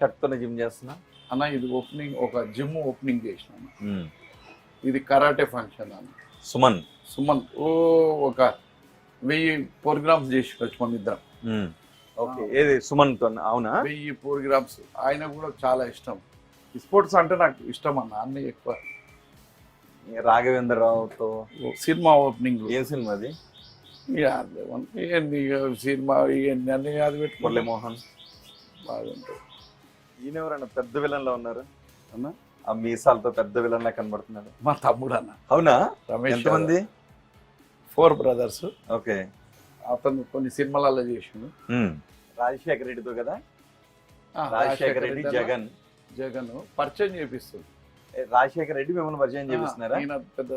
షర్ట్తోనే gym చేస్తున్నా అన్న ఇది ఓపెనింగ్, ఒక జిమ్ ఓపెనింగ్ చేసిన. ఇది కరాటే ఫంక్షన్ అన్న. సుమన్ ఒక 1000 ప్రోగ్రామ్స్ చేసి మన ఇద్దరం. ఓకే, ఏది సుమన్ తో? అవునా, 1000 ప్రోగ్రామ్స్. ఆయన కూడా చాలా ఇష్టం. స్పోర్ట్స్ అంటే నాకు ఇష్టం అన్న, అన్ని ఎక్కువ. రాఘవేంద్రరావుతో సినిమా ఓపెనింగ్. ఏం సినిమా అది? సినిమా ఇవన్నీ అన్ని అది పెట్టుకోలే. మురళీమోహన్ బాగుంటుంది. ఈయన ఎవరన్నా పెద్ద విలన్ లో ఉన్నారు అన్న? ఆ మీసాలతో పెద్ద విలన్ లా కనబడుతున్నాడు. మా తమ్ముడు అన్న. అవునా? రమేష్. ఎంతమంది? 4 బ్రదర్స్. ఓకే. అతను కొన్ని సినిమాలలో చేసిండు. రాజశేఖర రెడ్డితో కదా? రాజశేఖర రెడ్డి, జగన్ పరిచయం చేపిస్తుంది. రాజశేఖర రెడ్డి మిమ్మల్ని పరిచయం చేపిస్తున్నారా? ఈయన పెద్ద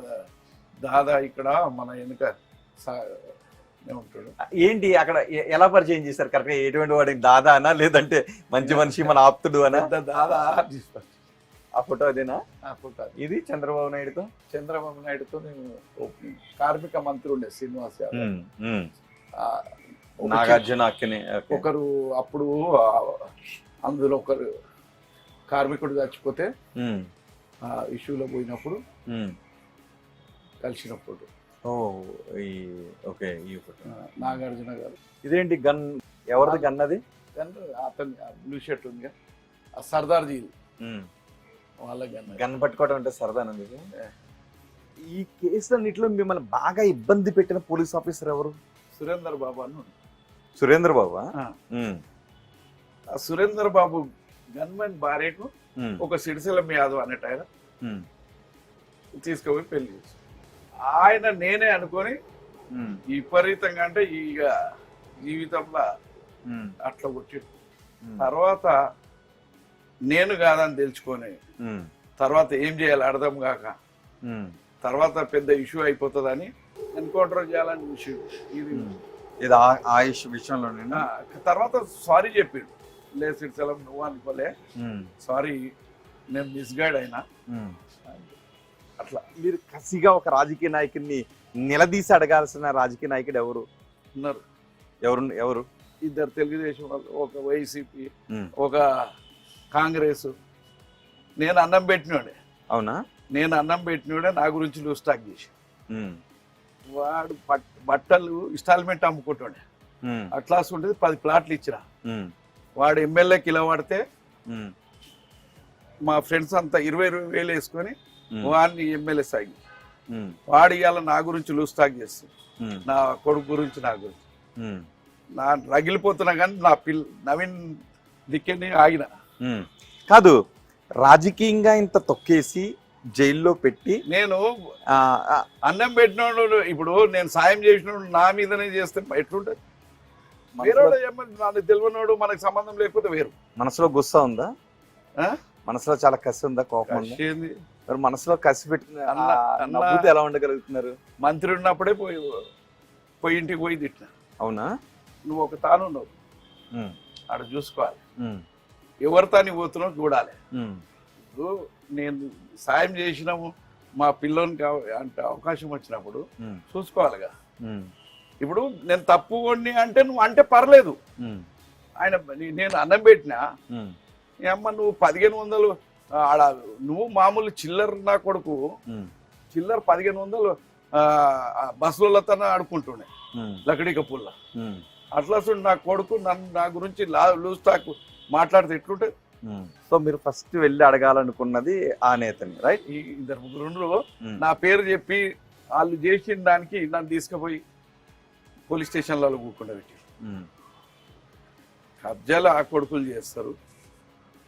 దాదా ఇక్కడ మన వెనుక ఉంటాడు. ఏంటి అక్కడ ఎలా పరిచయం చేశారు? కరెక్ట్ ఎటువంటి వాడికి దాదా అనా, లేదంటే మంచి మనిషి మన ఆప్తుడు అనా? దాదా. ఆ ఫోటో అదేనా? ఆ ఫోటో. ఇది చంద్రబాబు నాయుడుతో నేను ఓపెనింగ్. కార్మిక మంత్రి ఉండే శ్రీనివాస్ యాదవ్, నాగార్జున అక్కనే. ఒకరు అప్పుడు అందులో ఒకరు కార్మికుడు చచ్చిపోతే ఆ ఇష్యూలో పోయినప్పుడు కలిసినప్పుడు. ఓకే, ఈ ఫోటో నాగార్జున గారు. ఇదేంటి గన్? ఎవరిది గన్ అది? గన్ అతని బ్లూ షర్ట్ ఉంది, ఆ సర్దార్జీ వాళ్ళ గన్. గన్ పట్టుకోవడం అంటే సరదానా మీకు? ఈ కేసులన్నింటిలో మిమ్మల్ని బాగా ఇబ్బంది పెట్టిన పోలీస్ ఆఫీసర్ ఎవరు? సురేందర్ బాబు అని. సురేంద్ర బాబు? సురేందర్ బాబు గన్మెన్ భార్యకు ఒక సిరిసిల్లం యాదవ్ అనేట ఆయన తీసుకుపోయి పెళ్లి చేసి, ఆయన నేనే అనుకొని విపరీతంగా అంటే ఇక జీవితంలో అట్లా వచ్చాడు. తర్వాత నేను కాదని తెలుసుకొని తర్వాత ఏం చేయాలి అర్థం కాక తర్వాత పెద్ద ఇష్యూ అయిపోతుందని ఎన్కౌంటర్ చేయాలని చూసి ఇది ఆయుష్ విషయంలో తర్వాత సారీ చెప్పాడు. లేదు సిరిసిల్లం నువ్వు అనుకోలే, సారీ నేను మిస్గైడ్ అయినా. అట్లా మీరు కసిగా ఒక రాజకీయ నాయకుడిని నిలదీసి అడగాల్సిన రాజకీయ నాయకుడు ఎవరు ఉన్నారు? ఎవరు? ఇద్దరు తెలుగుదేశం వాళ్ళు, ఒక వైసీపీ, ఒక కాంగ్రెస్. నేను అన్నం పెట్టినోడే. అవునా? నేను అన్నం పెట్టినోడే నా గురించి లూజ్ టాక్ చేసి, వాడు బట్టలు ఇన్స్టాల్మెంట్ అమ్ముకుంటాడే. అట్లాస్ ఉంటుంది 10 ప్లాట్లు ఇచ్చిన. వాడు ఎమ్మెల్యేకి ఇలా పడితే మా ఫ్రెండ్స్ అంతా 20,000 వేసుకొని వాడిని ఎమ్మెల్యే సాగి, వాడు ఇవాళ నా గురించి లూజ్ టాక్ చేస్తుంది, నా కొడుకు గురించి, నా గురించి. నా రగిలిపోతున్నా కానీ నా నవీన్ దిక్కేని ఆగిన కాదు. రాజకీయంగా ఇంత తొక్కేసి జైల్లో పెట్టి నేను అన్నం పెట్టినోడు, ఇప్పుడు నేను సాయం చేసినోడు నా మీదనే చేస్తే ఎట్లుంటది? వేరేవాడు నాకు తెలియనోడు, మనకు సంబంధం లేకపోతే వేరు. మనసులో గుస్సా ఉందా? మనసులో చాలా కసి ఉందా, కోపం ఉందా? మరి మనసులో కసి పెట్టి ఎలా ఉండగలుగుతున్నారు? మంత్రి ఉన్నప్పుడే పోయి ఇంటికి పోయి తిట్టిన. అవునా? నువ్వు ఒక తానున్నావు, ఆడ చూసుకోవాలి, ఎవరితో నీ పోతున్నావు చూడాలి. నేను సాయం చేసినాము మా పిల్లోనికి అంటే అవకాశం వచ్చినప్పుడు చూసుకోవాలిగా. ఇప్పుడు నేను తప్పు కొన్ని అంటే నువ్వు అంటే పర్లేదు. ఆయన నేను అన్నం పెట్టినా, అమ్మ నువ్వు 1500 ఆడ నువ్వు మామూలు చిల్లర, నా కొడుకు చిల్లర 1500 బస్సులతో ఆడుకుంటుండే లకడీ కప్పుల్ల. అట్లా నా కొడుకు నా గురించి లూజ్ టాక్ మాట్లాడితే ఎట్లుంటది? సో మీరు ఫస్ట్ వెళ్ళి అడగాలనుకున్నది ఆ నేతని, రైట్? ఈ 2-3 నా పేరు చెప్పి వాళ్ళు చేసిన దానికి నన్ను తీసుకుపోయి పోలీస్ స్టేషన్లలో కూకుండా పెట్టి కబ్జాలు ఆ కొడుకులు చేస్తారు,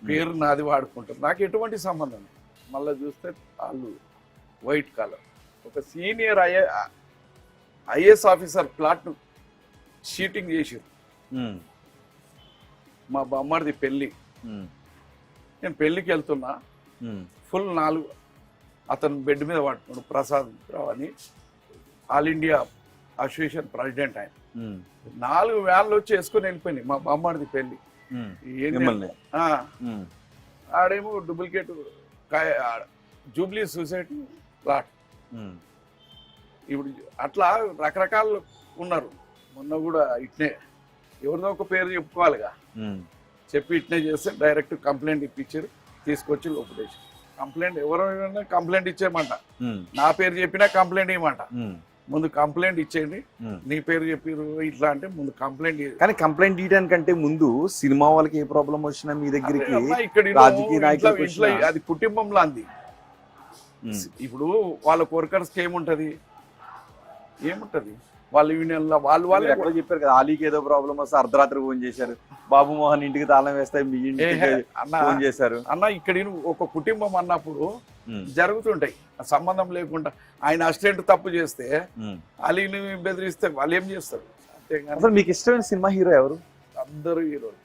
పేరు నాది వాడుకుంటారు. నాకు ఎటువంటి సంబంధం. మళ్ళీ చూస్తే వాళ్ళు వైట్ కాలర్ ఒక senior IAS officer plot sheeting చేసారు. మా బొమ్మడిది పెళ్ళి, నేను పెళ్ళికి వెళ్తున్నా, ఫుల్ 4 అతను బెడ్ మీద పడుతున్నాడు. ప్రసాద్ రావు అని ఆల్ ఇండియా అసోసియేషన్ ప్రెసిడెంట్ ఆయన. 4 వ్యాన్లు వచ్చి వేసుకొని వెళ్ళిపోయినాయి మా బొమ్మడిది పెళ్ళి. ఆడేమో డూప్లికేట్ జూబ్లీ సొసైటీ ప్లాట్. ఇప్పుడు అట్లా రకరకాలు ఉన్నారు. మొన్న కూడా ఇట్నే ఎవరిదో ఒక పేరు చెప్పుకోవాలిగా. చెప్పి ఇట్నే చేస్తే డైరెక్ట్ కంప్లైంట్ ఇప్పించారు, తీసుకొచ్చి లోపలేసి కంప్లైంట్ ఎవరైనా కంప్లైంట్ ఇచ్చేయమంట, నా పేరు చెప్పినా కంప్లైంట్ ఇవ్వమంట. ముందు కంప్లైంట్ ఇచ్చేయండి, నీ పేరు చెప్పారు ఇట్లా అంటే ముందు కంప్లైంట్. కానీ కంప్లైంట్ ఇవ్వడానికంటే ముందు సినిమా వాళ్ళకి ఏ ప్రాబ్లం వచ్చినా మీ దగ్గరికి ఇక్కడ రాజకీయ నాయకులకు ఇంట్లో అది కుటుంబంలో అంది. ఇప్పుడు వాళ్ళ వర్కర్స్కి ఏముంటది, వాళ్ళ యూనియన్ లో వాళ్ళు ఎక్కడో చెప్పారు కదా, ఆలీకి ఏదో ప్రాబ్లం వస్తే అర్ధరాత్రి ఫోన్ చేశారు, బాబు మోహన్ ఇంటికి తాళం వేస్తే మీ ఇంటికి ఫోన్ చేశారు అన్న. ఇక్కడ ఒక కుటుంబం అన్నప్పుడు జరుగుతుంటాయి సంబంధం లేకుండా. ఆయన అసిస్టెంట్ తప్పు చేస్తే అలీని బెదిరిస్తే వాళ్ళు ఏం చేస్తారు? అంతేగాని అసలు మీకు ఇష్టమైన సినిమా హీరో ఎవరు? అందరూ హీరోలు,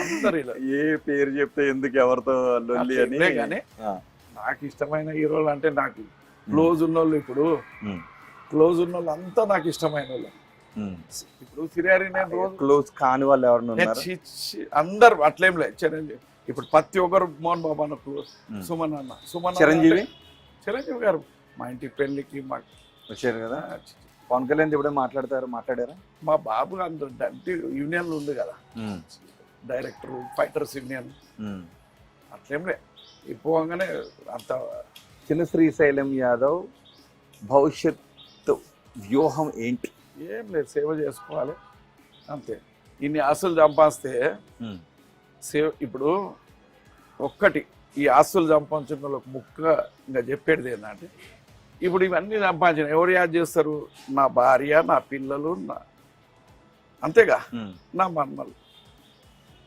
అందరు హీరో. ఏ పేరు చెప్తే ఎందుకు ఎవరితో లొల్లి అని. కానీ నాకు ఇష్టమైన హీరోలు అంటే నాకు క్లోజ్ ఉన్నోళ్ళు, ఇప్పుడు క్లోజ్ ఉన్న వాళ్ళు అంతా నాకు ఇష్టమైన వాళ్ళు. ఇప్పుడు సిరియారి నేను రోజు క్లోజ్ కాని వాళ్ళు ఎవరు అందరు అట్లేం లేదు. చిరంజీవి ఇప్పుడు ప్రతి ఒక్కరు, మోహన్ బాబు అన్న క్లోజ్, సుమన్ అన్న, సుమన్ చిరంజీవి గారు మా ఇంటి పెళ్లికి మాకు వచ్చారు కదా. పవన్ కళ్యాణ్ ఎప్పుడే మాట్లాడారా? మా బాబు అంటే యూనియన్లు ఉంది కదా, డైరెక్టర్ ఫైటర్స్ యూనియన్, అట్లేం లేదు. ఇప్పుగానే అంత. చిన్న శ్రీశైలం యాదవ్ భవిష్యత్తు వ్యూహం ఏంటి? ఏం లేదు, సేవ చేసుకోవాలి అంతే. ఇన్ని ఆస్తులు సంపాదిస్తే ఇప్పుడు ఒక్కటి, ఈ ఆస్తులు సంపాదించిన వాళ్ళకి ముఖ్యంగా చెప్పేది ఏంటంటే, ఇప్పుడు ఇవన్నీ సంపాదించిన ఎవరు యాద్ చేస్తారు? నా భార్య, నా పిల్లలు, అంతేగా, నా మన్మలు.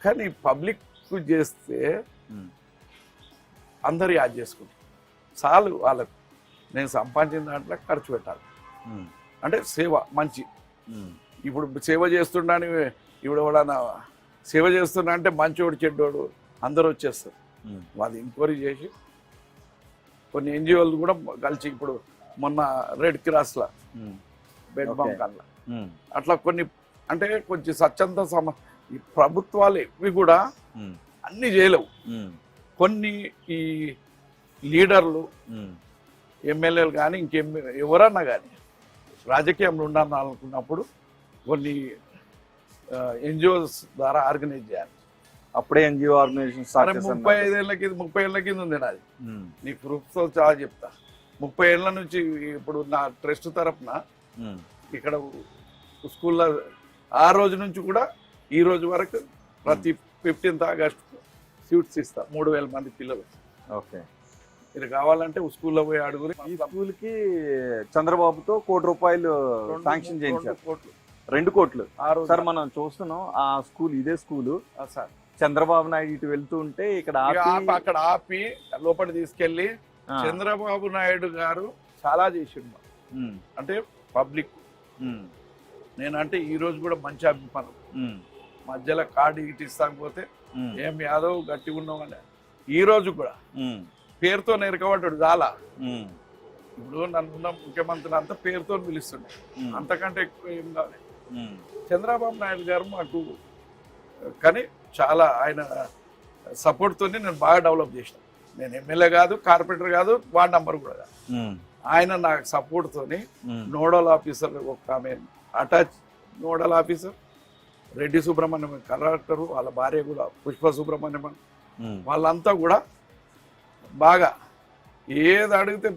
కానీ పబ్లిక్ చేస్తే అందరు యాద్ చేసుకుంటారు. చాలు వాళ్ళకు నేను సంపాదించిన దాంట్లో ఖర్చు పెట్టాలి అంటే సేవ మంచి. ఇప్పుడు సేవ చేస్తుండని ఇప్పుడు ఎవడన్నా సేవ చేస్తున్నా అంటే మంచోడు చెడ్డోడు అందరూ వచ్చేస్తారు. వాళ్ళు ఎంక్వైరీ చేసి కొన్ని ఎన్జిఓలు కూడా కలిసి, ఇప్పుడు మొన్న రెడ్ క్రాస్లో బెడ్ బంక్ అట్లా అట్లా కొన్ని అంటే కొంచెం స్వచ్ఛంద ఈ ప్రభుత్వాలు ఇవి కూడా అన్నీ చేయలేవు. కొన్ని ఈ లీడర్లు, ఎమ్మెల్యేలు కానీ ఎవరన్నా కానీ రాజకీయంలో ఉండాలనుకున్నప్పుడు కొన్ని ఎన్జిఓస్ ద్వారా ఆర్గనైజ్ చేయాలి. అప్పుడే ఎన్జిఓ ఆర్గనైజేషన్ 30 ఏళ్ళ కింద ఉంది నాది. నీ ప్రూఫ్తో చాలా చెప్తా. 30 ఏళ్ళ నుంచి ఇప్పుడు నా ట్రస్ట్ తరఫున ఇక్కడ స్కూల్లో ఆ రోజు నుంచి కూడా ఈ రోజు వరకు ప్రతి 15th ఆగస్టు సీట్స్ ఇస్తా 3000 మంది పిల్లలు. ఓకే, మీరు కావాలంటే స్కూల్లో పోయి అడుగురు. ఈ స్కూల్కి చంద్రబాబుతో ₹1 కోటి శాంక్షన్ చేయించారు. 2 కోట్లు. సార్ మనం చూస్తున్నాం ఆ స్కూల్, ఇదే స్కూలు సార్. చంద్రబాబు నాయుడు ఇటు వెళ్తూ ఉంటే ఇక్కడ అక్కడ ఆపి లోపల తీసుకెళ్లి చంద్రబాబు నాయుడు గారు చాలా చేసిండు. అంటే పబ్లిక్ నేనంటే ఈ రోజు కూడా మంచి అభిమానం. మధ్యలో కార్డు ఇటు ఇస్తాకపోతే ఏం యాదవ్ గట్టి ఉన్నాం అని ఈ రోజు కూడా పేరుతో నెరకబడ్డాడు చాలా. ఇప్పుడు నన్నున్న ముఖ్యమంత్రి అంతా పేరుతో పిలుస్తుండే, అంతకంటే ఎక్కువ ఏం కావాలి. చంద్రబాబు నాయుడు గారు మాకు కానీ చాలా ఆయన సపోర్ట్తో నేను బాగా డెవలప్ చేసిన. నేను ఎమ్మెల్యే కాదు, కార్పొరేటర్ కాదు, వార్డ్ నంబర్ కూడా కాదు. ఆయన నాకు సపోర్ట్తోని నోడల్ ఆఫీసర్ ఒక ఆమె attach nodal officer Reddy Subrahmanyam collector, వాళ్ళ భార్య కూడా పుష్ప సుబ్రహ్మణ్యం, వాళ్ళంతా కూడా బాగా ఏది అడిగితే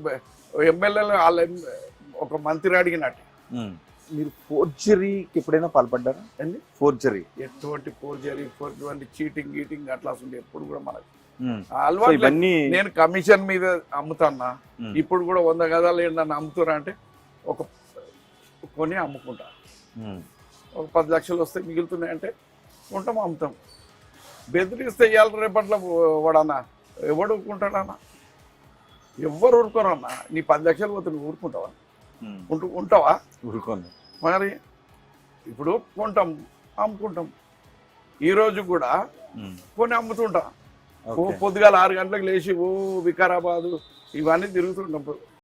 ఎమ్మెల్యేలు వాళ్ళ ఒక మంత్రి అడిగినట్టు. మీరు ఫోర్జరీకి ఎప్పుడైనా పాల్పడ్డారా అండి? ఫోర్జరీ, ఎటువంటి ఫోర్జరీ చీటింగ్ గీటింగ్ అట్లా ఉండే ఎప్పుడు కూడా మనకి అలవాటు. నేను కమిషన్ మీద అమ్ముతానా, ఇప్పుడు కూడా 100 గదాలు ఏంటన్నా అమ్ముతున్నా అంటే ఒక కొని అమ్ముకుంటా. ఒక 10 లక్షలు వస్తే మిగులుతున్నాయంటే ఉంటాం, అమ్ముతాం. బెదిరిస్తే ఇవాళ రేపట్ల వాడన్నా ఎవడు ఊరుకుంటాడన్నా? ఎవ్వరు ఊరుకోరన్నా. నీ 10 లక్షలు పోతే నువ్వు ఊరుకుంటావా? ఉంటావా? ఊరుకోండి. మరి ఇప్పుడు కొంటాం, అమ్ముకుంటాం. ఈరోజు కూడా కొని అమ్ముతుంటా. పొద్దుగాల 6 గంటలకు లేచి వికారాబాదు ఇవన్నీ తిరుగుతుంటాం.